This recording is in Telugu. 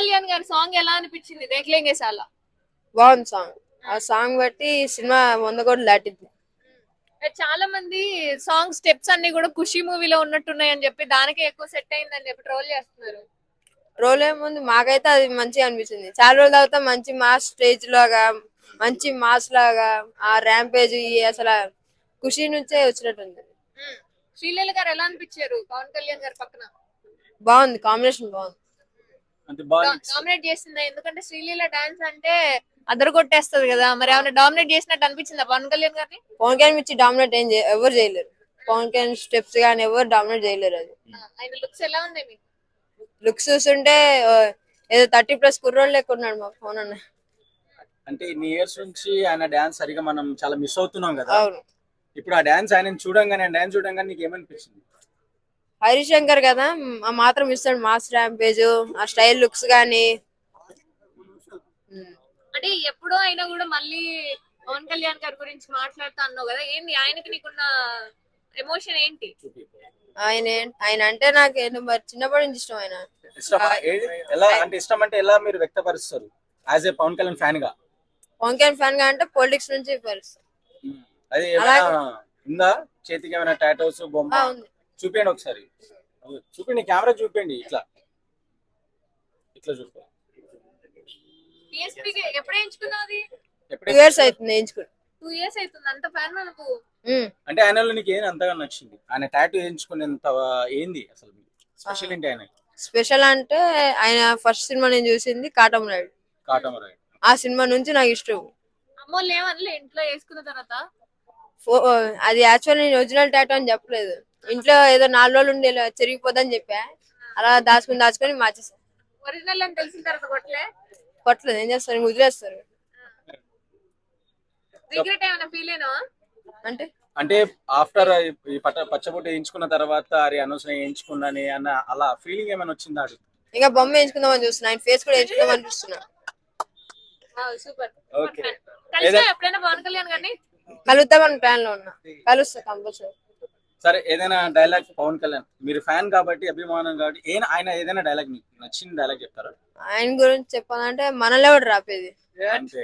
కళ్యాణ్ గారి సాంగ్ ఎలా అనిపించింది దేఖ్లేంగే సాలా? బాగుంది సాంగ్. ఆ సాంగ్ బట్టి సినిమా 100 కోట్లు దాటింది. చాలా మంది సాంగ్ స్టెప్స్ అన్ని కూడా ఖుషి మూవీలో ఉన్నట్టున్నాయి అని చెప్పి దానికే ఎక్కువ సెట్ అయిందని చెప్పి ట్రోల్ చేస్తున్నారు. రోల్ ఏముంది, మాకైతే అది మంచిగా అనిపించింది. చాలా రోజుల తర్వాత మంచి మాస్ స్టేజ్ లాగా, మంచి మాస్ లాగా, ఆ ర్యాంపేజ్ అసలు ఖుషి నుంచే వచ్చినట్టుంది. శ్రీలీల గారు ఎలా అనిపించారు పవన్ కళ్యాణ్ గారి పక్కన? బాగుంది, కాంబినేషన్ బాగుంది. డామినేట్ చేసిందా? ఎందుకంటే శ్రీలీల డాన్స్ అంటే అదరు కొట్టేస్తది కదా, మరి ఏమైనా డామినేట్ చేసినట్టు అనిపించిందా పవన్ కళ్యాణ్ గారిని? పవన్ కళ్యాణ్ మించి డామినేట్ ఎవరు చేయలేరు. పవన్ కళ్యాణ్ స్టెప్స్ గానీ ఎవరు డామినేట్ చేయలేరు. అది ఆయన లుక్స్ ఎలా ఉన్నాయి మీకు? లుక్స్ చూస్తుంటే ఏదో 30+ కుర్రోళ్ళు లెక్క ఉన్నాడు మా ఫోన్ అన్న. అంటే ఇన్ని ఇయర్స్ నుంచి ఆయన డాన్స్ సరిగా మనం చాలా మిస్ అవుతున్నాం కదా. అవును. ఇప్పుడు ఆ డాన్స్ ఆయన చూడంగానే డాన్స్ చూడంగానే నీకు ఏమనిపించింది? హరిశంకర్ కదా, ఆ మాత్రం ఇస్తాడు మాస్ ర్యాంపేజ్, ఆ స్టైల్ లుక్స్ గానీ. అంటే ఎప్పుడో అయినా కూడా మళ్ళీ పవన్ కళ్యాణ్ గారి గురించి మాట్లాడుతా అన్నావు కదా, ఏంటి ఆయనకి నీకున్న ఎమోషన్ ఏంటి? ఆయన ఆయన అంటే నాకు మరి చిన్నప్పటి నుంచి ఇష్టం. ఆయన ఎలా అంటే ఇష్టం అంటే ఎలా మీరు వ్యక్తపరుస్తారు as a Pawan Kalyan fan గా? పవన్ కళ్యాణ్ ఫ్యాన్ గా అంటే పొలిటిక్స్ నుంచి పరుస్తాను. అది ఏమైనా ఉందా చేతికి, ఏమైనా టాటోస్ బొమ్మ? చూపించండి ఒకసారి, చూపిండి, కెమెరా చూపించండి. ఇట్లా ఇట్లా చూపి. ఎప్పుడు ఎంచుకున్నావు? 2 years అవుతుంది ఎంచుకుని. 2 years అవుతుంది. అంత ఫ్యాన్ మనకు. అంటే ఆయనలో నీకు ఏం అంతగా నచ్చింది? ఆయన టాటూ వేయించుకునేంత ఏంది అసలు స్పెషల్ ఏంటి ఆయన? స్పెషల్ అంటే ఆయన ఫస్ట్ సినిమా నేను చూసింది కాటమరాయుడు. ఆ సినిమా నుంచి నాకు ఇష్టం. అమ్మోళ్ళు ఏమనలే ఇంట్లో వేసుకున్న తర్వాత? అది యాక్చువల్ నేను ఒరిజినల్ టాటూ అని చెప్పలేదు. ఇంట్లో ఏదో 4 రోజులు ఉండి చెరిగిపోద్దని చెప్పా. అలా దాచుకొని మార్చేసాను. ఒరిజినల్ అని తెలిసిన తర్వాత కొట్టలేదు. ఏం చేస్తారు, వదిలేస్తారు. రిగ్రెట్ ఏమైనా ఫీల్ అయినావా? అంటే ఆఫ్టర్ ఈ పచ్చబొట్టు వేయించుకున్న తర్వాత అరే అనవసరం వేయించుకున్నాని అన్న అలా ఫీలింగ్ ఏమైనా వచ్చిందా? ఇంకా బొమ్మ వేయించుకుందామని చూస్తున్నా, ఆయన ఫేస్ కూడా వేయించుకుందామని చూస్తున్నా. సూపర్. ఓకే. ఎప్పుడైనా పవన్ కళ్యాణ్ గారిని కలుద్దామని ప్లాన్ లో ఉన్నా. కలుస్తా కంపల్సరీ. సరే, ఏదైనా డైలాగ్ పవన్ కళ్యాణ్, మీరు ఫ్యాన్ కాబట్టి, అభిమానం కాబట్టి, ఆయన ఏదైనా డైలాగ్ మీకు నచ్చిన డైలాగ్ చెప్తారా? ఆయన గురించి చెప్పాలంటే మనలో రాపేది అంతే.